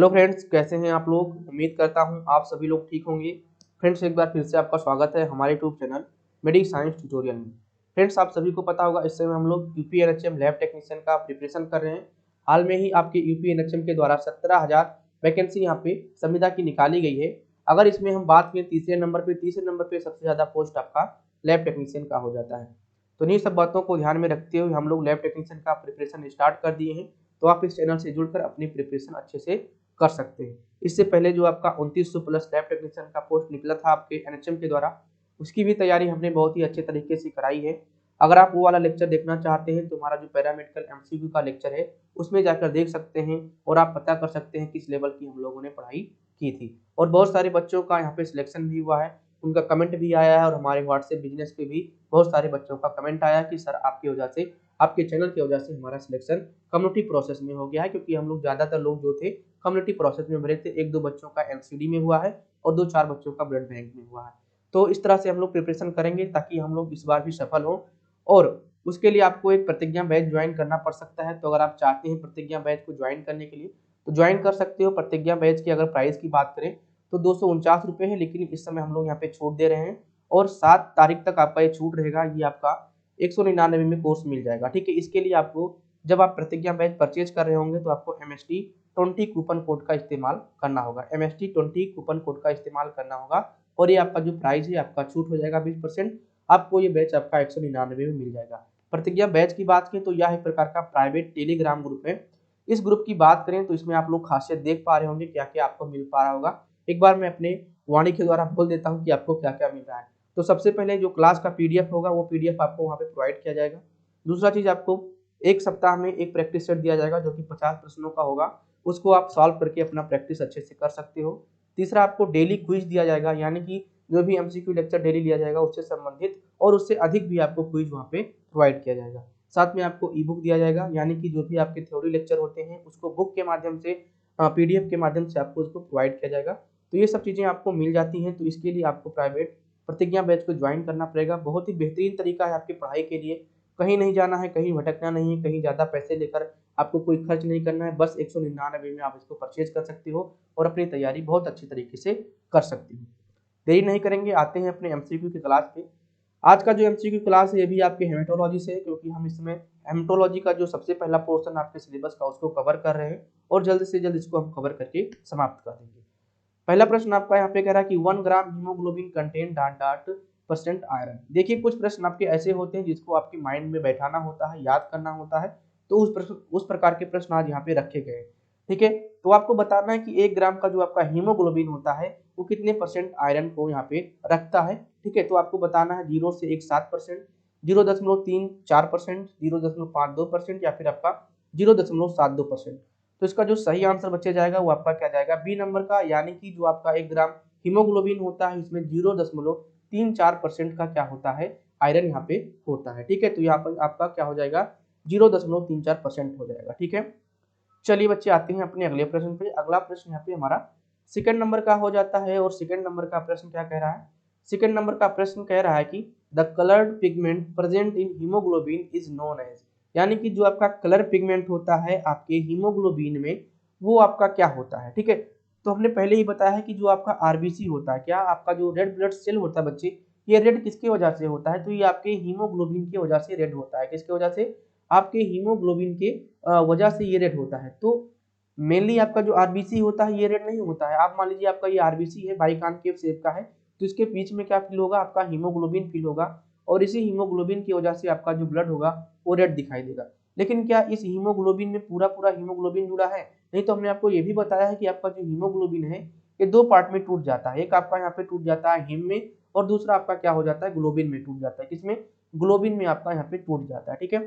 Hello friends, कैसे हैं आप लोग। उम्मीद करता हूं आप सभी लोग ठीक होंगे। फ्रेंड्स, एक बार फिर से आपका स्वागत है हमारे YouTube channel medic science tutorial में। फ्रेंड्स, आप सभी को पता होगा इस समय हम लोग यूपीएनएचएम लैब टेक्नीशियन का प्रिपरेशन कर रहे हैं। हाल में ही आपके यूपीएनएचएम के द्वारा 17,000 वैकेंसी यहाँ पे संविदा की निकाली गई है। अगर इसमें हम बात करें तीसरे नंबर पे सबसे ज़्यादा पोस्ट आपका लैब टेक्नीशियन का हो जाता है। तो इन्हीं सब बातों को ध्यान में रखते हुए हम लोग लैब टेक्नीशियन का प्रिपरेशन स्टार्ट कर दिए हैं। तो आप इस चैनल से जुड़कर अपनी प्रिपरेशन अच्छे से कर सकते हैं। इससे पहले जो आपका 2900 प्लस लैब टेक्नीशियन का पोस्ट निकला था आपके एनएचएम के द्वारा, उसकी भी तैयारी हमने बहुत ही अच्छे तरीके से कराई है। अगर आप वो वाला लेक्चर देखना चाहते हैं तो हमारा जो पैरामेडिकल एमसीक्यू का लेक्चर है उसमें जाकर देख सकते हैं और आप पता कर सकते हैं किस लेवल की हम लोगों ने पढ़ाई की थी। और बहुत सारे बच्चों का यहाँ पे सिलेक्शन भी हुआ है, उनका कमेंट भी आया है और हमारे व्हाट्सएप बिजनेस पे भी बहुत सारे बच्चों का कमेंट आया कि सर आपकी वजह से, आपके चैनल की वजह से हमारा सिलेक्शन कम्युनिटी प्रोसेस में हो गया है। क्योंकि हम लोग ज़्यादातर लोग जो थे कम्युनिटी प्रोसेस में भरे थे, 1-2 बच्चों का एनसीडी में हुआ है और 2-4 बच्चों का ब्लड बैंक में हुआ है। तो इस तरह से हम लोग प्रिपरेशन करेंगे ताकि हम लोग इस बार भी सफल हों। और उसके लिए आपको एक प्रतिज्ञा बैच ज्वाइन करना पड़ सकता है। तो अगर आप चाहते हैं प्रतिज्ञा बैच को ज्वाइन करने के लिए तो ज्वाइन कर सकते हो। प्रतिज्ञा बैच की अगर प्राइस की बात करें तो 249 रुपये है, लेकिन इस समय हम लोग यहाँ पे छूट दे रहे हैं और 7 तारीख तक आपका ये छूट रहेगा। ये आपका 199 में कोर्स मिल जाएगा। ठीक है, इसके लिए आपको जब आप प्रतिज्ञा बैच परचेज कर रहे होंगे तो आपको MST20 कूपन कोड का इस्तेमाल करना होगा। MST20 कूपन कोड का इस्तेमाल करना होगा और ये आपका जो प्राइस है आपका छूट हो जाएगा 20%। आपको ये बैच आपका 199 में मिल जाएगा। प्रतिज्ञा बैच की बात करें तो यह एक प्रकार का प्राइवेट टेलीग्राम ग्रुप है। इस ग्रुप की बात करें तो इसमें आप लोग खासियत देख पा रहे होंगे क्या क्या आपको मिल पा रहा होगा। एक बार मैं अपने वाणी के द्वारा बोल देता हूँ कि आपको क्या क्या मिल रहा है। तो सबसे पहले जो क्लास का PDF होगा वो PDF आपको वहाँ पे प्रोवाइड किया जाएगा। दूसरा चीज, आपको एक सप्ताह में एक प्रैक्टिस सेट दिया जाएगा जो कि 50 प्रश्नों का होगा। उसको आप सॉल्व करके अपना प्रैक्टिस अच्छे से कर सकते हो। तीसरा, आपको डेली क्विज दिया जाएगा, यानी कि जो भी MCQ लेक्चर डेली लिया जाएगा उससे संबंधित और उससे अधिक भी आपको क्विज वहाँ पे प्रोवाइड किया जाएगा। साथ में आपको ई बुक दिया जाएगा, यानी कि जो भी आपके थ्योरी लेक्चर होते हैं उसको बुक के माध्यम से, PDF के माध्यम से आपको उसको प्रोवाइड किया जाएगा। तो ये सब चीज़ें आपको मिल जाती हैं। तो इसके लिए आपको प्राइवेट प्रतिज्ञा बैच को ज्वाइन करना पड़ेगा। बहुत ही बेहतरीन तरीका है आपकी पढ़ाई के लिए। कहीं नहीं जाना है, कहीं भटकना नहीं है, कहीं ज़्यादा पैसे लेकर आपको कोई खर्च नहीं करना है। बस 199 में आप इसको परचेज कर सकते हो और अपनी तैयारी बहुत अच्छी तरीके से कर सकते हो। देरी नहीं करेंगे, आते हैं अपने MCQ की क्लास पे। आज का जो MCQ क्लास है ये भी आपके हेमेटोलॉजी से है, क्योंकि हम इसमें हेमेटोलॉजी का जो सबसे पहला पोर्शन आपके सिलेबस का उसको कवर कर रहे हैं और जल्द से जल्द इसको हम कवर करके समाप्त कर देंगे। पहला प्रश्न आपका यहाँ पे कह रहा है कि 1 ग्राम haemoglobin contain dot dot % iron. देखिए, कुछ प्रश्न आपके ऐसे होते हैं जिसको आपके माइंड में बैठाना होता है, याद करना होता है। तो उस प्रकार के प्रश्न आज यहाँ पे रखे गए हैं। ठीक है, तो आपको बताना है कि 1 ग्राम का जो आपका हीमोग्लोबिन होता है वो कितने % आयरन को यहाँ पे रखता है। ठीक है, तो आपको बताना है 0 से 7%, 0.34%, 0.52% या फिर आपका 0.72%। तो इसका जो सही आंसर बचे जाएगा वो आपका क्या जाएगा, बी नंबर का, यानी कि जो आपका 1 ग्राम हीमोग्लोबिन होता है इसमें 0.34% का क्या होता है, आयरन यहाँ पे होता है। ठीक है, तो यहाँ पर आपका क्या हो जाएगा, 0.34% हो जाएगा। ठीक है, चलिए बच्चे आते हैं अपने अगले प्रश्न पे। अगला प्रश्न यहाँ पे हमारा सेकंड नंबर का हो जाता है और सेकंड नंबर का प्रश्न क्या कह रहा है। सेकंड नंबर का प्रश्न कह रहा है कि the coloured pigment present in haemoglobin is known as, यानी कि जो आपका कलर पिगमेंट होता है आपके हीमोग्लोबिन में वो आपका क्या होता है। ठीक है, तो हमने पहले ही बताया है कि जो आपका RBC होता है, क्या आपका जो रेड ब्लड सेल होता है बच्चे, ये रेड किसकी वजह से होता है, तो ये आपके हीमोग्लोबिन की वजह से रेड होता है। किसकी वजह से, आपके हीमोग्लोबिन के वजह से ये रेड होता है। तो मेनली आपका जो RBC होता है ये रेड नहीं होता है। आप मान लीजिए आपका ये RBC है, बाइकॉन्केव शेप का है, तो इसके बीच में क्या फील होगा, आपका हीमोग्लोबिन फील होगा और इसी हीमोग्लोबिन की वजह से आपका जो ब्लड होगा वो रेड दिखाई देगा। लेकिन क्या इस हीमोग्लोबिन में पूरा पूरा हीमोग्लोबिन जुड़ा है, नहीं। तो हमने आपको ये भी बताया है कि आपका जो हीमोग्लोबिन है ये 2 पार्ट में टूट जाता है। एक आपका यहाँ पे टूट जाता है हिम में और दूसरा आपका क्या हो जाता है, ग्लोबिन में टूट जाता है। किसमें, ग्लोबिन में आपका यहाँ पे टूट जाता है। ठीक है,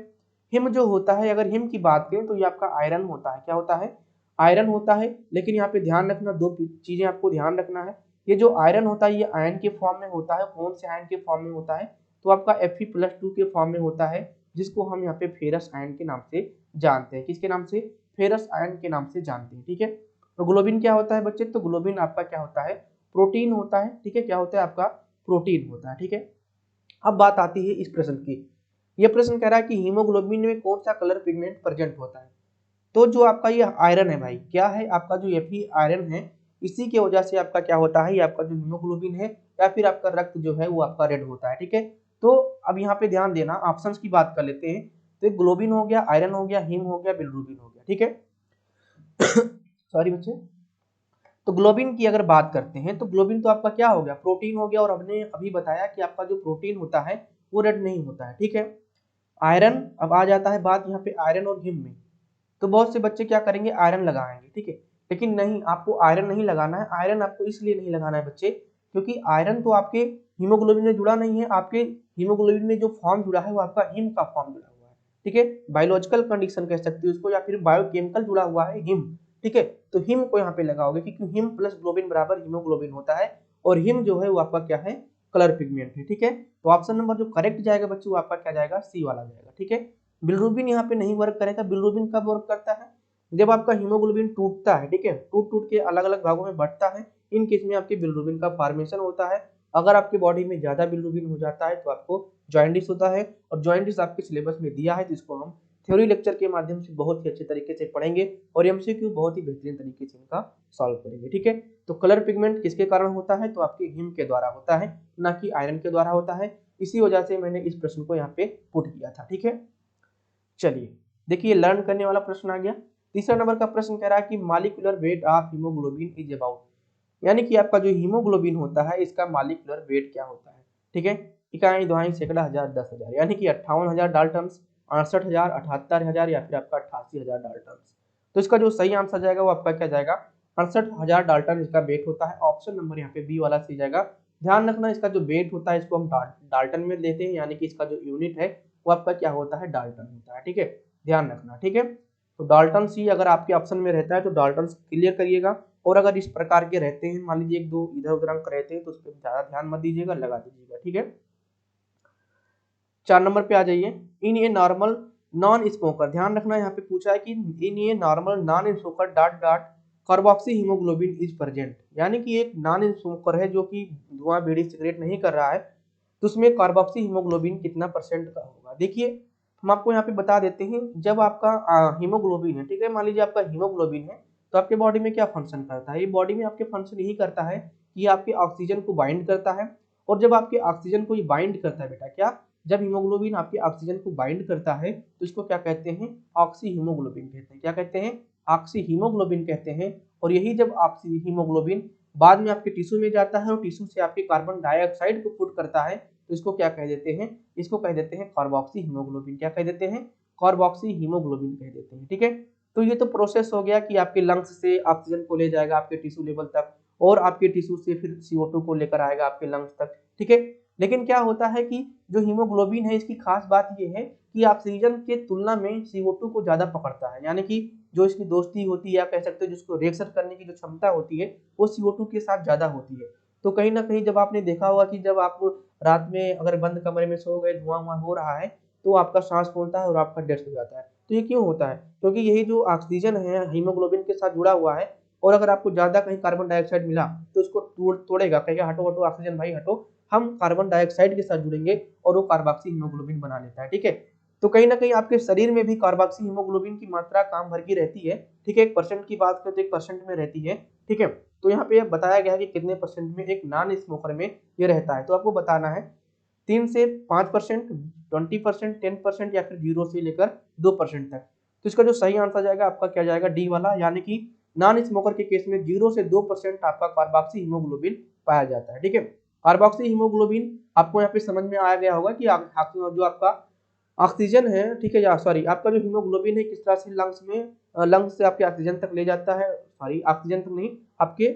हिम जो होता है, अगर हिम की बात करें तो ये आपका आयरन होता है। क्या होता है, आयरन होता है। लेकिन यहाँ पे ध्यान रखना, 2 चीजें आपको ध्यान रखना है। ये जो आयरन होता है ये आयन के फॉर्म में होता है। कौन से आयन के फॉर्म में होता है, तो आपका Fe+2 के फॉर्म में होता है, जिसको हम यहाँ पे फेरस आयन के नाम से जानते हैं। किसके नाम से, फेरस आयन के नाम से जानते हैं। ठीक है, तो ग्लोबिन क्या होता है बच्चे, तो ग्लोबिन आपका क्या होता है, प्रोटीन होता है। ठीक है, क्या होता है आपका, प्रोटीन होता है। ठीक है, अब बात आती है इस प्रश्न की। यह प्रश्न कह रहा है कि हीमोग्लोबिन में कौन सा कलर पिगमेंट प्रेजेंट होता है। तो जो आपका ये आयरन है भाई, क्या है आपका जो Fe आयरन है, इसी की वजह से आपका क्या होता है, ये आपका जो हीमोग्लोबिन है या फिर आपका रक्त जो है वो आपका रेड होता है। ठीक है, तो अब यहाँ पे ध्यान देना, ऑप्शंस की बात कर लेते हैं। तो ग्लोबिन हो गया, आयरन हो गया, हीम हो गया, बिलिरुबिन हो गया। ठीक है सॉरी बच्चे। तो ग्लोबिन की अगर बात करते हैं तो ग्लोबिन तो आपका क्या हो गया, प्रोटीन हो गया, और हमने अभी बताया कि आपका जो प्रोटीन होता है वो रेड नहीं होता है। ठीक है, आयरन, अब आ जाता है बात यहाँ पे आयरन और हिम में। तो बहुत से बच्चे क्या करेंगे, आयरन लगाएंगे। ठीक है, लेकिन नहीं, आपको आयरन नहीं लगाना है। आयरन आपको इसलिए नहीं लगाना है बच्चे, क्योंकि आयरन तो आपके हीमोग्लोबिन में जुड़ा नहीं है। आपके हीमोग्लोबिन में जो फॉर्म जुड़ा है वो आपका हिम का फॉर्म जुड़ा हुआ है। ठीक है, बायोलॉजिकल कंडीशन कह सकते हो उसको, या फिर बायोकेमिकल जुड़ा हुआ है हिम। ठीक है, तो हिम को यहाँ पे लगाओगे, क्योंकि हिम प्लस ग्लोबिन बराबर हीमोग्लोबिन होता है, और हिम जो है वो आपका क्या है, कलर पिगमेंट है। ठीक है, तो ऑप्शन नंबर जो करेक्ट जाएगा बच्चों, वो आपका क्या जाएगा, सी वाला जाएगा। ठीक है, बिलिरुबिन यहाँ पे नहीं वर्क करेगा। बिलिरुबिन कब वर्क करता है, जब आपका हीमोग्लोबिन टूटता है। ठीक है, टूट टूट के अलग अलग भागों में बढ़ता है, इन केस में आपके बिलिरुबिन का फॉर्मेशन होता है। अगर आपकी बॉडी में ज्यादा बिलिरुबिन हो जाता है तो आपको जॉइंडिस होता है, और जॉइंडिस आपके सिलेबस में दिया है, तो इसको हम थ्योरी लेक्चर के माध्यम से बहुत ही अच्छे तरीके से पढ़ेंगे, और एमसीक्यू बहुत ही बेहतरीन तरीके से इनका सॉल्व करेंगे। ठीक है, तो कलर पिगमेंट किसके कारण होता है, तो आपके हिम के द्वारा होता है, ना कि आयरन के द्वारा होता है। इसी वजह से मैंने इस प्रश्न को यहाँ पे पुट किया था। ठीक है, चलिए देखिए, लर्न करने वाला प्रश्न आ गया। तीसरा नंबर का प्रश्न कह रहा है कि molecular weight of haemoglobin is about, यानी कि आपका जो हीमोग्लोबिन होता है इसका मॉलिक्यूलर वेट क्या होता है। ठीक है, इकाई, दवाई, सैकड़ा, हजार, 10,000, यानी कि 58,000 डाल्टन, 68,000, 78,000 या फिर आपका 88,000 डाल्टन। तो इसका जो सही आंसर जाएगा वो आपका क्या जाएगा, 68,000 डाल्टन इसका वेट होता है। ऑप्शन नंबर यहाँ पे बी वाला सही जाएगा। ध्यान रखना, इसका जो वेट होता है इसको हम डाल्टन में लेते हैं, यानी कि इसका जो यूनिट है वो आपका क्या होता है, डाल्टन होता है। ठीक है, ध्यान रखना। ठीक है, तो डाल्टन सी अगर आपके ऑप्शन में रहता है तो डाल्टन क्लियर करिएगा, और अगर इस प्रकार के रहते हैं, मान लीजिए एक दो इधर उधर अंक रहते हैं, तो उस पर ज्यादा ध्यान मत दीजिएगा, लगा दीजिएगा। ठीक है, 4 नंबर पे आ जाइए। इन ये नॉर्मल नॉन स्मोकर, ध्यान रखना यहाँ पे पूछा है कि इन ये normal non smoker dot dot carboxy haemoglobin is present, यानी कि एक नॉन स्मोकर है जो कि धुआं बीड़ी सिगरेट नहीं कर रहा है, तो उसमें कार्बोक्सी हीमोग्लोबिन कितना परसेंट का होगा। देखिए, हम आपको यहाँ पे बता देते हैं, जब आपका हीमोग्लोबिन है, ठीक है, मान लीजिए आपका हीमोग्लोबिन है, तो आपके बॉडी में क्या फंक्शन करता है, ये बॉडी में आपके फंक्शन यही करता है कि आपके ऑक्सीजन को बाइंड करता है। और जब आपके ऑक्सीजन को ये बाइंड करता है बेटा, क्या, जब हीमोग्लोबिन आपके ऑक्सीजन को बाइंड करता है तो इसको क्या कहते हैं, ऑक्सी हीमोग्लोबिन कहते हैं। क्या कहते हैं, ऑक्सी हीमोग्लोबिन कहते हैं। और यही जब ऑक्सी हीमोग्लोबिन बाद में आपके टिश्यू में जाता है और टिश्यू से आपके कार्बन डाइऑक्साइड को पुट करता है, तो इसको क्या कह देते हैं, इसको कह देते हैं कार्बोक्सी हीमोग्लोबिन। क्या कह देते हैं, कार्बोक्सी हीमोग्लोबिन कह देते हैं। ठीक है, तो ये तो प्रोसेस हो गया कि आपके लंग्स से ऑक्सीजन को ले जाएगा आपके टिश्यू लेवल तक, और आपके टिश्यू से फिर CO2 को लेकर आएगा आपके लंग्स तक। ठीक है, लेकिन क्या होता है कि जो हीमोग्लोबिन है इसकी खास बात यह है कि ऑक्सीजन के तुलना में CO2 को ज्यादा पकड़ता है, यानी कि जो इसकी दोस्ती होती है, या कह सकते हो जिसको रिएक्शन करने की जो क्षमता होती है वो CO2 के साथ ज्यादा होती है। तो कहीं ना कहीं जब आपने देखा होगा कि जब आप रात में अगर बंद कमरे में सो गए, धुआं वुआं हो रहा है, तो आपका सांस फूलता है और आपका डेथ हो जाता है। तो ये क्यों होता है, क्योंकि यही जो ऑक्सीजन है हीमोग्लोबिन के साथ जुड़ा हुआ है, और अगर आपको ज्यादा कहीं कार्बन डाइऑक्साइड मिला तो इसको तोड़ेगा, कहेगा हटो हटो ऑक्सीजन भाई हटो, हम कार्बन डाइऑक्साइड के साथ जुड़ेंगे, और वो कार्बोक्सी हीमोग्लोबिन बना लेता है। ठीक है, तो कहीं ना कहीं आपके शरीर में भी कार्बोक्सी हीमोग्लोबिन की मात्रा काम भर की रहती है। ठीक है, 1% की बात करें तो 1% में रहती है। ठीक है, तो यहाँ पे बताया गया है कि कितने परसेंट में एक नॉन स्मोकर में ये रहता है, तो आपको बताना है 3 से 5%, 20%, 10% या फिर 0 से लेकर 2% तक। तो इसका जो सही आंसर जाएगा आपका क्या जाएगा, डी वाला, यानी कि नॉन स्मोकर के केस में 0 से 2% आपका कार्बोक्सी हीमोग्लोबिन पाया जाता है। ठीक है, कार्बोक्सी हीमोग्लोबिन आपको यहाँ पे समझ में आ गया होगा कि जो आपका ऑक्सीजन है, ठीक है, या सॉरी आपका जो हीमोग्लोबिन है किस तरह से लंग्स से आपके ऑक्सीजन तक ले जाता है, सॉरी ऑक्सीजन तक नहीं, आपके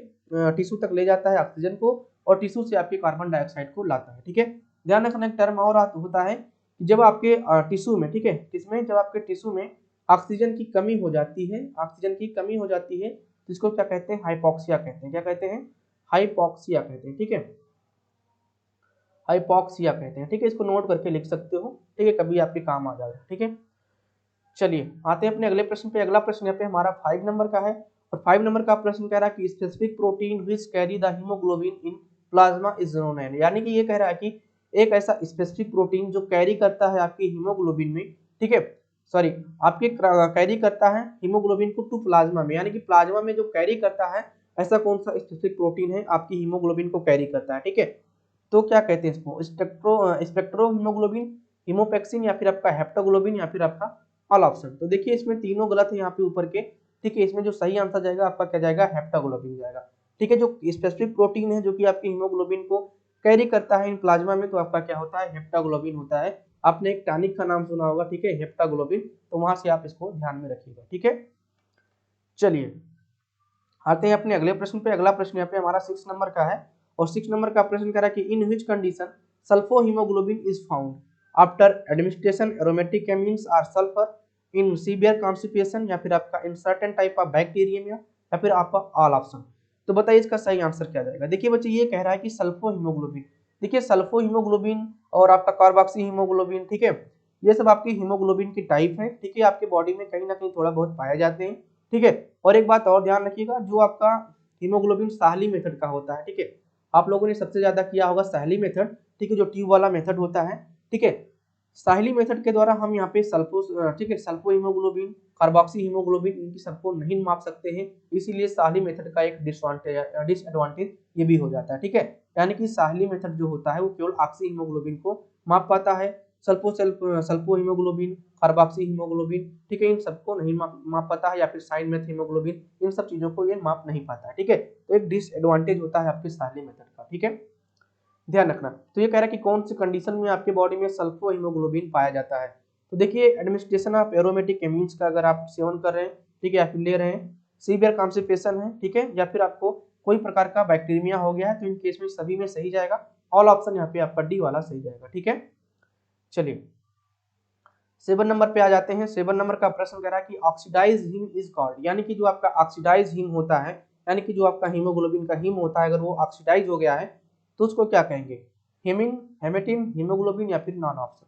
टिश्यू तक ले जाता है ऑक्सीजन को, और टिश्यू से आपके कार्बन डाइऑक्साइड को लाता है। ठीक है, ध्यान रखना एक टर्म और होता है कि जब आपके टिश्यू में, ठीक है, किसमें, जब आपके टिश्यू में ऑक्सीजन की कमी हो जाती है, ऑक्सीजन की कमी हो जाती है, तो इसको क्या कहते हैं, हाइपोक्सिया कहते हैं। क्या कहते हैं, हाइपोक्सिया कहते हैं। ठीक है, हाइपोक्सिया कहते हैं। ठीक है, इसको नोट करके लिख सकते हो। ठीक है, कभी आपके काम आ जाएगा। ठीक है, चलिए आते हैं अपने अगले प्रश्न पे। अगला प्रश्न यहाँ पे हमारा 5 नंबर का है, और 5 नंबर का प्रश्न कह रहा है कि specific protein which carry the haemoglobin in plasma is known as, यानी कि ये कह रहा है कि एक ऐसा स्पेसिफिक प्रोटीन जो कैरी करता है आपकी हीमोग्लोबिन में, ठीक है, सॉरी आपके कैरी करता है हीमोग्लोबिन को टू प्लाज्मा में, यानी कि प्लाज्मा में जो कैरी करता है ऐसा कौन सा स्पेसिफिक प्रोटीन है आपकी हीमोग्लोबिन को कैरी करता है, ठीक है। तो क्या कहते हैं इसको, स्पेक्ट्रो हीमोग्लोबिन, हीमोपेक्सिन, या फिर आपका हेप्टोग्लोबिन, या फिर आपका ऑल ऑप्शन। तो देखिए इसमें तीनों गलत है यहाँ पे ऊपर के, ठीक है। इसमें जो सही आंसर जाएगा आपका क्या जाएगा, हेप्टोग्लोबिन जाएगा, ठीक है। जो स्पेसिफिक प्रोटीन है जो कि आपकी हीमोग्लोबिन को कैरी करता है इन प्लाज्मा में, तो आपका क्या होता है, हेप्टाग्लोबिन होता है। आपने एक टॉनिक का नाम सुना होगा, ठीक है, हेप्टाग्लोबिन, तो वहां से आप इसको ध्यान में रखिएगा, ठीक है। चलिए आते हैं अपने अगले प्रश्न पे। अगला प्रश्न यहाँ पे हमारा 6 नंबर का है, और 6 नंबर का प्रश्न कह रहा है कि in which condition sulpho haemoglobin is found after administration aromatic amines or sulphur in severe constipation, या फिर आपका in certain type of bacterium, या फिर आपका ऑल ऑप्शन। तो बताइए इसका सही आंसर क्या जाएगा। देखिए बच्चे ये कह रहा है कि सल्फो हीमोग्लोबिन, देखिए सल्फो हीमोग्लोबिन और आपका कार्बोक्सी हीमोग्लोबिन, ठीक है, ये सब आपकी हीमोग्लोबिन की टाइप है, ठीक है, आपके बॉडी में कहीं ना कहीं थोड़ा बहुत पाए जाते हैं, ठीक है। और एक बात और ध्यान रखिएगा, जो आपका हीमोग्लोबिन साहली मेथड का होता है, ठीक है, आप लोगों ने सबसे ज्यादा किया होगा साहली मेथड, ठीक है, जो ट्यूब वाला मेथड होता है, ठीक है। साहली मेथड के द्वारा हम यहाँ पे सल्फो, ठीक है, सल्फो हीमोग्लोबिन, कार्बोक्सी हीमोग्लोबिन, इनकी सबको नहीं माप सकते हैं, इसीलिए साहली मेथड का एक डिसएडवांटेज ये भी हो जाता है, ठीक है। यानी कि साहली मेथड जो होता है वो केवल ऑक्सी हीमोग्लोबिन को माप पाता है, सल्फो हीमोग्लोबिन, कार्बोक्सी हीमोग्लोबिन, ठीक है, इन सबको नहीं माप पाता है, या फिर साइन मेथ हीमोग्लोबिन, इन सब चीजों को ये माप नहीं पाता है, ठीक है। तो एक डिसएडवांटेज होता है आपके साहली मेथड का, ठीक है, ध्यान रखना। तो ये कह रहा है कि कौन सी कंडीशन में आपके बॉडी में सल्फो हीमोग्लोबिन पाया जाता है। तो देखिए एडमिनिस्ट्रेशन ऑफ एरोमेटिक एमीन्स का अगर आप सेवन कर रहे हैं, ठीक है, या फिर ले रहे हैं, सीवियर कॉन्स्टिपेशन है, ठीक है, या फिर आपको कोई प्रकार का बैक्टीरिया हो गया है, तो इन केस में सभी में सही जाएगा, ऑल ऑप्शन यहाँ पे आपका डी वाला सही जाएगा, ठीक है। चलिए 7 नंबर पे आ जाते हैं। 7 नंबर का प्रश्न कह रहा है कि ऑक्सीडाइज हीम इज कॉल्ड, यानी कि जो आपका ऑक्सीडाइज हीम होता है, यानी कि जो आपका हीमोग्लोबिन का हीम होता है, अगर वो ऑक्सीडाइज हो गया है तो उसको क्या कहेंगे, हेमिन, हेमेटिन, हीमोग्लोबिन, या फिर नॉन ऑप्शन।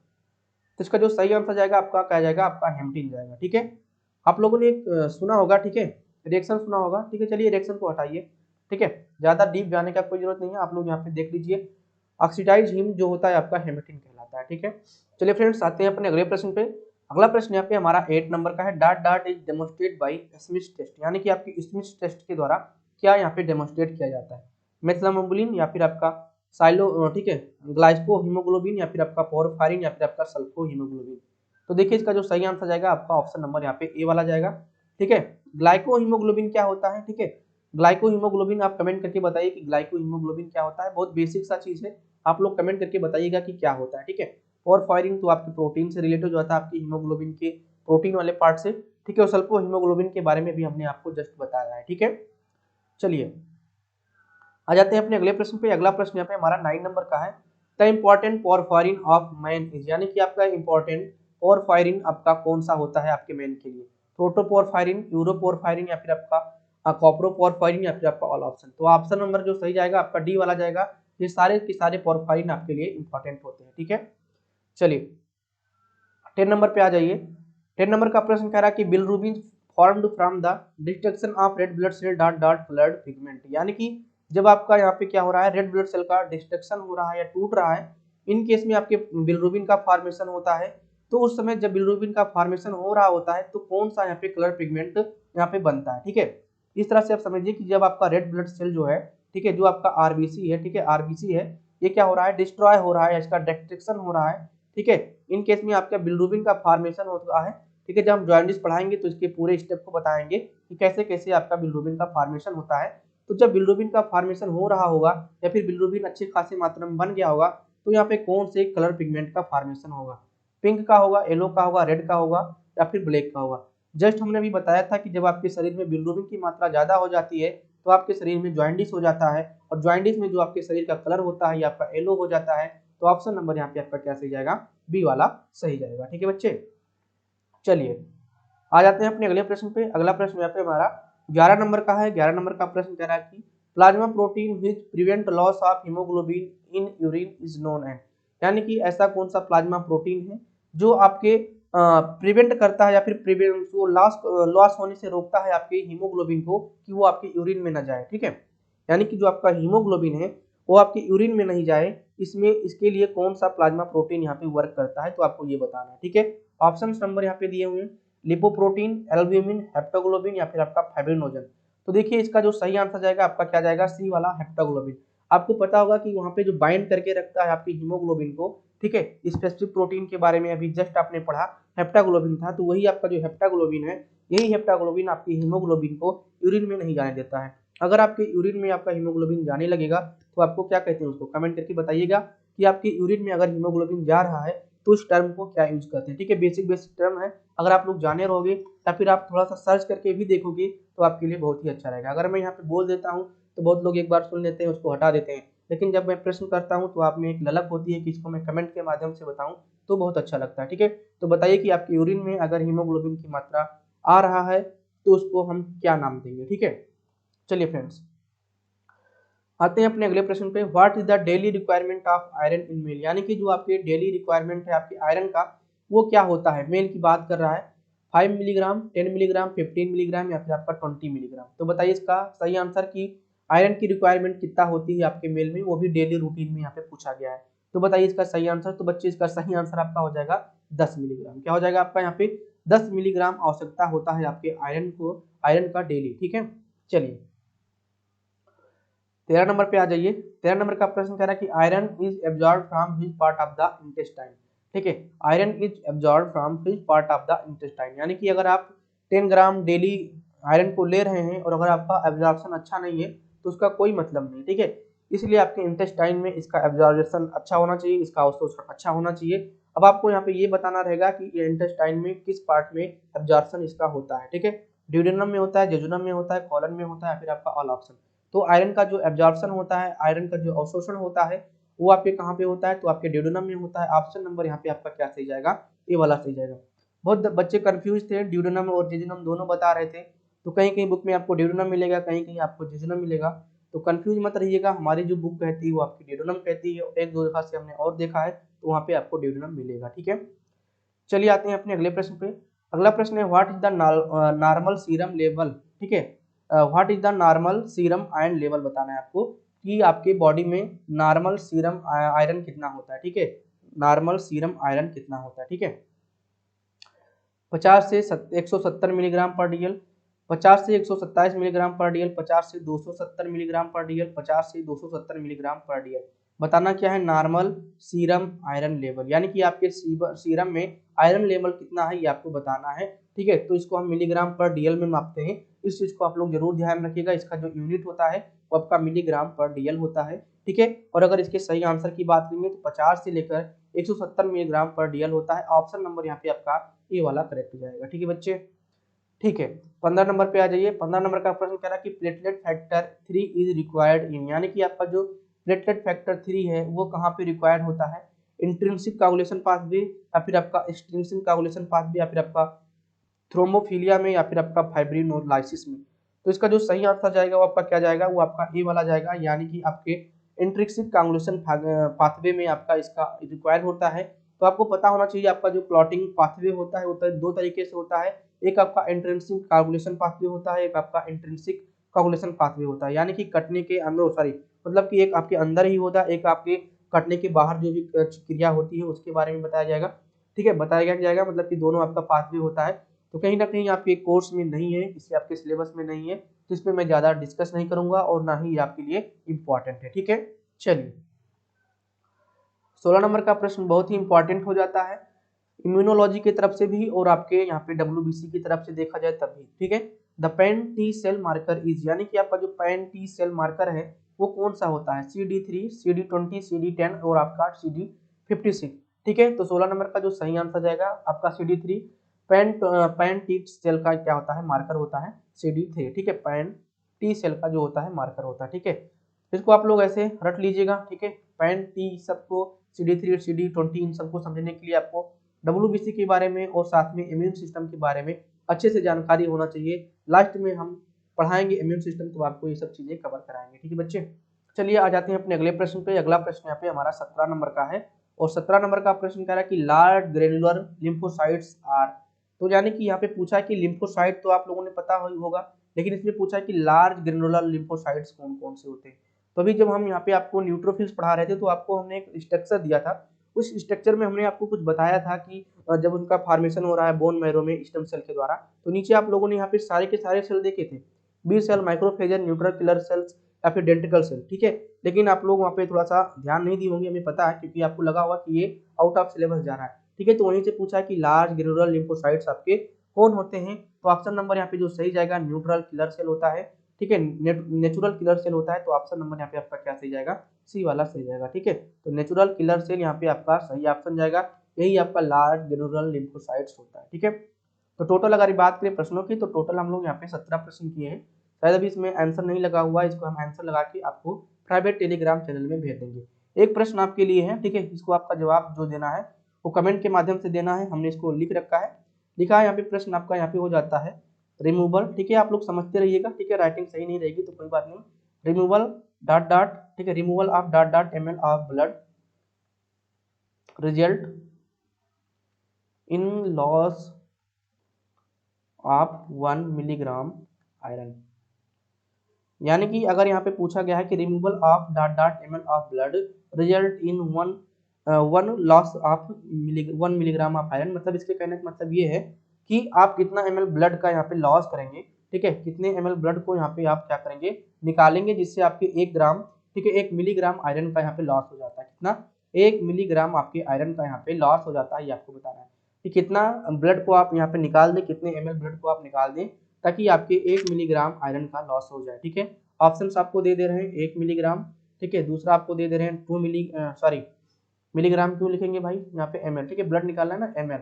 तो इसका जो सही आंसर जाएगा आपका क्या जाएगा, आपका हेमटिन जाएगा, ठीक है। आप लोगों ने एक सुना होगा, ठीक है, रिएक्शन सुना होगा, ठीक है। चलिए रिएक्शन को हटाइए, ठीक है, ज्यादा डीप जाने का कोई जरूरत नहीं है, आप लोग यहाँ पे देख लीजिए, ऑक्सीडाइज हीम जो होता है आपका हेमेटिन कहलाता है, ठीक है। चलिए फ्रेंड्स आते हैं अपने अगले प्रश्न पे। अगला प्रश्न यहाँ पे हमारा 8 नंबर का है, dot dot is demonstrate by Smith test, यानी कि आपकी स्मिथ टेस्ट के द्वारा क्या यहाँ पे डेमोन्स्ट्रेट किया जाता है, मेथिलामोबिलिन, या फिर आपका साइलो, ठीक है, ग्लाइको हीमोग्लोबिन, या फिर आपका पोरफायरिन, या फिर आपका सल्फो हीमोग्लोबिन। तो देखिए इसका जो सही आंसर जाएगा आपका ऑप्शन नंबर यहाँ पे ए वाला जाएगा, ठीक है। ग्लाइको हीमोग्लोबिन क्या होता है, ठीक है, ग्लाइको हीमोग्लोबिन आप कमेंट करके बताइए कि ग्लाइको हीमोग्लोबिन क्या होता है, बहुत बेसिक सा चीज है, आप लोग कमेंट करके बताइएगा कि क्या होता है, ठीक है। पोरफायरिन तो आपके प्रोटीन से रिलेटेड जो होता है, आपकी हीमोग्लोबिन के प्रोटीन वाले पार्ट से, ठीक है, और सल्फो हीमोग्लोबिन के बारे में भी हमने आपको जस्ट बताया है, ठीक है। चलिए आ जाते हैं अपने अगले प्रश्न पे। अगला प्रश्न यहाँ पे हमारा 9 नंबर का है, the important porphyrin of man is, यानी कि आपका इम्पोर्टेंट पोरफायरिन आपका कौन सा होता है आपके मैन के लिए, प्रोटोपोरफायरिन, यूरोपोरफायरिन, या फिर आपका कॉप्रोपोरफायरिन, या फिर आपका ऑल ऑप्शन। तो ऑप्शन नंबर जो सही जाएगा आपका डी वाला जाएगा, ये सारे के सारे पोरफायरिन आपके लिए इंपॉर्टेंट होते हैं, ठीक है। चलिए 10 नंबर पे आ जाइए। 10 नंबर का प्रश्न कह रहा है कि bilirubin formed from the destruction of red blood cell dot dot blood pigment, यानी कि जब आपका यहाँ पे क्या हो रहा है, रेड ब्लड सेल का डिस्ट्रक्शन हो रहा है या टूट रहा है, इन केस में आपके बिलिरुबिन का फॉर्मेशन होता है, तो उस समय जब बिलिरुबिन का फॉर्मेशन हो रहा होता है तो कौन सा यहाँ पे कलर पिगमेंट यहाँ पे बनता है, ठीक है। इस तरह से आप समझिए कि जब आपका रेड ब्लड सेल जो है, ठीक है, जो आपका आरबीसी है, ठीक है, आरबीसी है, ये क्या हो रहा है, डिस्ट्रॉय हो रहा है, इसका डिस्ट्रक्शन हो रहा है, ठीक है। इन केस में आपका बिलिरुबिन का फॉर्मेशन होता है, ठीक है। जब हम जॉइंटिस पढ़ाएंगे तो इसके पूरे स्टेप को बताएंगे कि कैसे कैसे आपका बिलिरुबिन का फॉर्मेशन होता है। तो जब बिलिरुबिन का फॉर्मेशन हो रहा होगा या फिर बिलिरुबिन अच्छी खासी मात्रा में बन गया होगा, तो यहाँ पे कौन से कलर पिगमेंट का फॉर्मेशन होगा, पिंक का होगा, येलो का होगा, रेड का होगा, या फिर ब्लैक का होगा। जस्ट हमने भी बताया था कि जब आपके शरीर में बिलिरुबिन की मात्रा ज्यादा हो जाती है तो आपके शरीर में जॉइंटिस हो जाता है, और जॉइंटिस में जो आपके शरीर का कलर होता है ये आपका येलो हो जाता है। तो ऑप्शन नंबर यहाँ पे आपका क्या सही जाएगा, बी वाला सही जाएगा, ठीक है बच्चे। चलिए आ जाते हैं अपने अगले प्रश्न पे। अगला प्रश्न यहाँ पे हमारा 11 नंबर का है। 11 नंबर का प्रश्न कह रहा है कि plasma protein which prevent loss of haemoglobin in urine is known as, यानी कि ऐसा कौन सा प्लाज्मा प्रोटीन है जो आपके प्रिवेंट करता है या फिर प्रिवेंट वो लॉस होने से रोकता है आपके हीमोग्लोबिन को कि वो आपके यूरिन में न जाए, ठीक है। यानी कि जो आपका हीमोग्लोबिन है वो आपके यूरिन में नहीं जाए, इसमें इसके लिए कौन सा प्लाज्मा प्रोटीन यहाँ पे वर्क करता है, तो आपको ये बताना है। ठीक है, ऑप्शन नंबर यहाँ पे दिए हुए हैं, लिपोप्रोटीन, एल्ब्यूमिन, हेप्टोग्लोबिन या फिर आपका फाइब्रिनोजन। तो देखिए इसका जो सही आंसर जाएगा आपका क्या जाएगा, सी वाला हेप्टोग्लोबिन। आपको पता होगा कि वहाँ पे जो बाइंड करके रखता है आपकी हीमोग्लोबिन को, ठीक है, स्पेसिफिक प्रोटीन के बारे में अभी जस्ट आपने पढ़ा, हेप्टाग्लोबिन था, तो वही आपका जो हेप्टाग्लोबिन है, यही हेप्टाग्लोबिन आपकी हीमोग्लोबिन को यूरिन में नहीं जाने देता है। अगर आपके यूरिन में आपका हीमोग्लोबिन जाने लगेगा तो आपको क्या कहते हैं, उसको कमेंट करके बताइएगा कि आपके यूरिन में अगर हीमोग्लोबिन जा रहा है तो उस टर्म को क्या यूज करते हैं। ठीक है, बेसिक टर्म है, अगर आप लोग जाने रहोगे या फिर आप थोड़ा सा सर्च करके भी देखोगे तो आपके लिए बहुत ही अच्छा रहेगा। अगर मैं यहाँ पे बोल देता हूँ तो बहुत लोग एक बार सुन लेते हैं, उसको हटा देते हैं, लेकिन जब मैं प्रश्न करता हूँ तो आप में एक ललक होती है कि इसको मैं कमेंट के माध्यम से बताऊं तो बहुत अच्छा लगता है। ठीक है, तो बताइए कि आपके यूरिन में अगर हीमोग्लोबिन की मात्रा आ रहा है तो उसको हम क्या नाम देंगे। ठीक है, चलिए फ्रेंड्स आते हैं अपने अगले प्रश्न पे, what is the daily requirement of iron in male, यानी कि जो आपके डेली रिक्वायरमेंट है आपके आयरन का वो क्या होता है। मेल की बात कर रहा है, 5 मिलीग्राम, 10 मिलीग्राम, 15 मिलीग्राम या फिर आपका 20 मिलीग्राम। तो बताइए इसका सही आंसर की आयरन की रिक्वायरमेंट कितना होती है आपके मेल में, वो भी डेली रूटीन में यहाँ पे पूछा गया है। तो बताइए इसका सही आंसर, तो बच्चे इसका सही आंसर आपका हो जाएगा 10 मिलीग्राम। क्या हो जाएगा आपका यहाँ पे 10 मिलीग्राम आवश्यकता होता है आपके आयरन का डेली। ठीक है, चलिए 13 नंबर पे आ जाइए। 13 नंबर का प्रश्न कह रहा है कि iron is absorb from which part of the intestine. ठीक है, iron is absorb from which part of the intestine, यानी कि अगर आप 10 ग्राम डेली आयरन को ले रहे हैं और अगर आपका एब्जॉर्प्शन अच्छा नहीं है तो उसका कोई मतलब नहीं। ठीक है, इसलिए आपके इंटेस्टाइन में इसका एब्जॉर्प्शन अच्छा होना चाहिए, इसका अवशोषण अच्छा होना चाहिए। अब आपको यहाँ पे ये बताना रहेगा कि ये इंटेस्टाइन में किस पार्ट में एब्जॉर्प्शन इसका होता है। ठीक है, ड्यूडेनम में होता है, जेजुनम में होता है, कॉलन में होता है या फिर आपका ऑल ऑप्शन। तो आयरन का जो एब्जॉर्प्शन होता है, आयरन का जो अवशोषण होता है वो आपके कहाँ पे होता है, तो आपके ड्यूडेनम में होता है। ऑप्शन नंबर यहाँ पे आपका क्या सही जाएगा, ए वाला सही जाएगा। बहुत बच्चे कंफ्यूज थे, ड्यूडेनम और जेजुनम दोनों बता रहे थे, तो कहीं कहीं बुक में आपको ड्यूडेनम मिलेगा, कहीं कहीं आपको जेजुनम मिलेगा, तो कंफ्यूज मत रहिएगा। हमारी जो बुक कहती है वो आपकी ड्यूडेनम कहती है, एक दो दफा से हमने और देखा है तो वहाँ पे आपको ड्यूडेनम मिलेगा। ठीक है, चलिए आते हैं अपने अगले प्रश्न पे। अगला प्रश्न है what is the normal serum level. ठीक है, what is the normal serum iron level बताना है आपको कि आपके बॉडी में नॉर्मल सीरम आयरन कितना होता है। ठीक है, नॉर्मल सीरम आयरन कितना होता है। ठीक है, 50 से 170 मिलीग्राम पर डीएल, 50 से 127 मिलीग्राम पर डीएल, 50 से 270 मिलीग्राम पर डीएल, 50 से 270 मिलीग्राम पर डीएल। बताना क्या है, नॉर्मल सीरम आयरन लेवल, यानी कि आपके सीरम में आयरन लेवल कितना है ये आपको बताना है। ठीक है, तो इसको हम मिलीग्राम पर डीएल में मापते हैं, इस चीज को आप लोग जरूर ध्यान रखिएगा। इसका जो यूनिट होता है वो आपका मिलीग्राम पर डीएल होता है। ठीक है, और अगर इसके सही आंसर की बात करेंगे तो 50 से लेकर 170 मिलीग्राम पर डीएल होता है। ऑप्शन नंबर यहाँ पे आपका ए वाला करेक्ट हो जाएगा। ठीक है बच्चे, ठीक है 15 नंबर पे आ जाइए। 15 नंबर का प्रश्न कह रहा है कि platelet factor 3 is required in, यानी कि आपका जो प्लेटलेट फैक्टर 3 है वो कहाँ पे रिक्वायर्ड होता है, इंट्रिंसिक कोगुलेशन पाथवे या फिर आपका एक्सट्रिंसिक कोगुलेशन पाथवे या फिर आपका थ्रोम्बोफिलिया में या फिर आपका फाइब्रिनोलाइसिस में। तो इसका जो सही आंसर जाएगा वो आपका क्या जाएगा, वो आपका ए वाला जाएगा, यानी कि आपके इंट्रिंसिक कोगुलेशन पाथवे में आपका इसका रिक्वायर होता है। तो आपको पता होना चाहिए आपका जो क्लॉटिंग पाथवे होता है वो दो तरीके से होता है, एक आपका इंट्रिंसिक कोगुलेशन पाथवे होता है, एक आपका इंट्रिंसिक कोगुलेशन पाथवे होता है, यानी कि कटने के अंदर सॉरी मतलब कि एक आपके अंदर ही होता है, एक आपके कटने के बाहर जो भी क्रिया होती है उसके बारे में बताया जाएगा। ठीक है, बताया जाएगा मतलब कि दोनों आपका पाथवे होता है। तो कहीं ना कहीं आपके कोर्स में नहीं है, इसलिए आपके सिलेबस में नहीं है, तो इस पर मैं ज़्यादा डिस्कस नहीं करूंगा और ना ही आपके लिए इम्पॉर्टेंट है। ठीक है, चलिए 16 नंबर का प्रश्न बहुत ही इंपॉर्टेंट हो जाता है इम्यूनोलॉजी की तरफ से भी और आपके यहाँ पे डब्ल्यूबीसी की तरफ से देखा जाए तब भी। ठीक है, the pan T cell marker is, यानी कि आपका जो पैन टी सेल मार्कर है वो कौन सा होता है, CD3, CD20, CD10 और आपका CD56। ठीक है, तो 16 नंबर का जो सही आंसर जाएगा आपका CD3, पैन टी सेल का क्या होता है, मार्कर होता है CD3। ठीक है, पैन टी सेल का जो होता है मार्कर होता है। ठीक है, इसको आप लोग ऐसे रट लीजिएगा। ठीक है, पैन टी सबको CD3 और CD20 इन सबको समझने के लिए आपको डब्ल्यूबीसी के बारे में और साथ में इम्यून सिस्टम के बारे में अच्छे से जानकारी होना चाहिए। लास्ट में हम पढ़ाएंगे इम्यून सिस्टम तो आपको ये सब चीजें कवर कराएंगे। ठीक है बच्चे, चलिए आ जाते हैं अपने अगले प्रश्न पे। अगला प्रश्न यहाँ पे हमारा 17 नंबर का है और 17 नंबर का प्रश्न कह रहा है कि लार्ज ग्रेनुलर लिम्फोसाइट्स आर, तो यानी कि यहाँ पे पूछा है कि लिम्फोसाइट तो आप लोगों ने पता होगा, लेकिन इसमें पूछा है कि लार्ज ग्रेनुलर लिम्फोसाइट्स कौन कौन से होते हैं। तो अभी जब हम यहाँ पे आपको न्यूट्रोफिल्स पढ़ा रहे थे तो आपको हमने एक स्ट्रक्चर दिया था, उस स्ट्रक्चर में हमने आपको कुछ बताया था कि जब उनका फॉर्मेशन हो रहा है बोन मैरो में स्टेम सेल के द्वारा, तो नीचे आप लोगों ने यहाँ पे सारे के सारे सेल देखे थे, B cell, microphage, neutral killer cells या फिर डेंटिकल सेल, ठीक है। लेकिन आप लोग वहाँ पे थोड़ा सा ध्यान नहीं दिए होंगे, हमें पता है, क्योंकि आपको लगा होगा कि ये आउट ऑफ सिलेबस जा रहा है, ठीक है। तो वहीं से पूछा कि लार्ज ग्रेनुलर लिम्फोसाइट्स आपके कौन होते हैं, तो ऑप्शन नंबर यहाँ पे जो सही जाएगा न्यूट्रल किलर सेल होता है, ठीक है। नेचुरल किलर सेल होता है, तो ऑप्शन नंबर यहाँ पे आपका क्या सही जाएगा, सी वाला सही जाएगा, ठीक है। तो नेचुरल किलर सेल यहाँ पे आपका सही ऑप्शन जाएगा, यही आपका लार्ज ग्रेनुलर लिम्फोसाइट्स होता है, ठीक है। तो टोटल अगर बात करें प्रश्नों की, तो टोटल हम लोग यहाँ पे 17 प्रश्न किए हैं। शायद अभी इसमें आंसर नहीं लगा हुआ है, इसको हम आंसर लगा के आपको प्राइवेट टेलीग्राम चैनल में भेज देंगे। एक प्रश्न आपके लिए है, ठीक है, इसको आपका जवाब जो देना है वो कमेंट के माध्यम से देना है, हमने इसको लिख रखा है, लिखा है यहाँ पे। प्रश्न आपका यहाँ पे हो जाता है रिमूवल, ठीक है, आप लोग समझते रहिएगा, ठीक है, राइटिंग सही नहीं रहेगी तो कोई बात नहीं। रिमूवल डॉट डॉट, ठीक है, removal of dot dot ml of blood result in loss of 1 milligram iron. यानी कि अगर यहाँ पे पूछा गया है कि removal of dot dot ml of blood result in one loss of 1 milligram of iron, मतलब इसके कहने का मतलब ये है कि आप कितना ml ब्लड का यहाँ पे लॉस करेंगे, ठीक है, कितने ml ब्लड को यहाँ पे आप क्या करेंगे, निकालेंगे, जिससे आपके 1 ग्राम, ठीक है, 1 मिलीग्राम आयरन का यहाँ पे लॉस हो जाता है। कितना, 1 मिलीग्राम आपके आयरन का यहाँ पे लॉस हो जाता है, ये आपको बताना है कि कितना ब्लड को आप यहाँ पे निकाल दें, कितने ml ब्लड को आप निकाल दें ताकि आपके 1 मिलीग्राम आयरन का लॉस हो जाए, ठीक है। ऑप्शंस आपको दे दे रहे हैं 1 मिलीग्राम, ठीक है, दूसरा आपको दे दे रहे हैं 2 मिलीग्राम क्यों लिखेंगे भाई यहाँ पे ml, ठीक है, ब्लड निकालना है ना, ml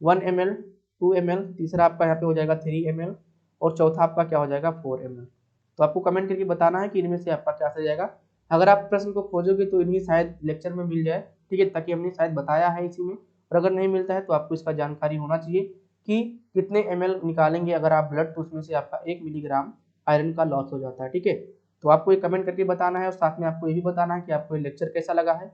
1 ml 2 ml, तीसरा आपका यहाँ पे हो जाएगा 3 ml और चौथा आपका क्या हो जाएगा 4 ml। तो आपको कमेंट करके बताना है कि इनमें से आपका क्या सही जाएगा। अगर आप प्रश्न को खोजोगे तो इन्हीं शायद लेक्चर में मिल जाए, ठीक है, ताकि हमने शायद बताया है इसी में, और अगर नहीं मिलता है तो आपको इसका जानकारी होना चाहिए कि कितने ml निकालेंगे अगर आप ब्लड, तो उसमें से आपका 1 मिलीग्राम आयरन का लॉस हो जाता है, ठीक है। तो आपको ये कमेंट करके बताना है और साथ में आपको ये भी बताना है कि आपको ये लेक्चर कैसा लगा है।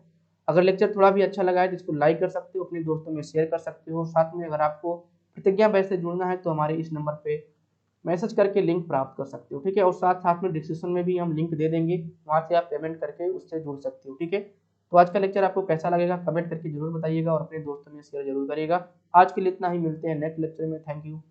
अगर लेक्चर थोड़ा भी अच्छा लगा है तो इसको लाइक कर सकते हो, अपने दोस्तों में शेयर कर सकते हो। साथ में अगर आपको प्रतिज्ञा बैच से जुड़ना है तो हमारे इस नंबर पे मैसेज करके लिंक प्राप्त कर सकते हो, ठीक है, और साथ साथ में डिस्क्रिप्शन में भी हम लिंक दे देंगे, वहाँ से आप पेमेंट करके उससे जुड़ सकते हो, ठीक है। तो आज का लेक्चर आपको कैसा लगेगा कमेंट करके जरूर बताइएगा और अपने दोस्तों में शेयर जरूर करिएगा। आज के लिए इतना ही, मिलते हैं नेक्स्ट लेक्चर में। Thank you.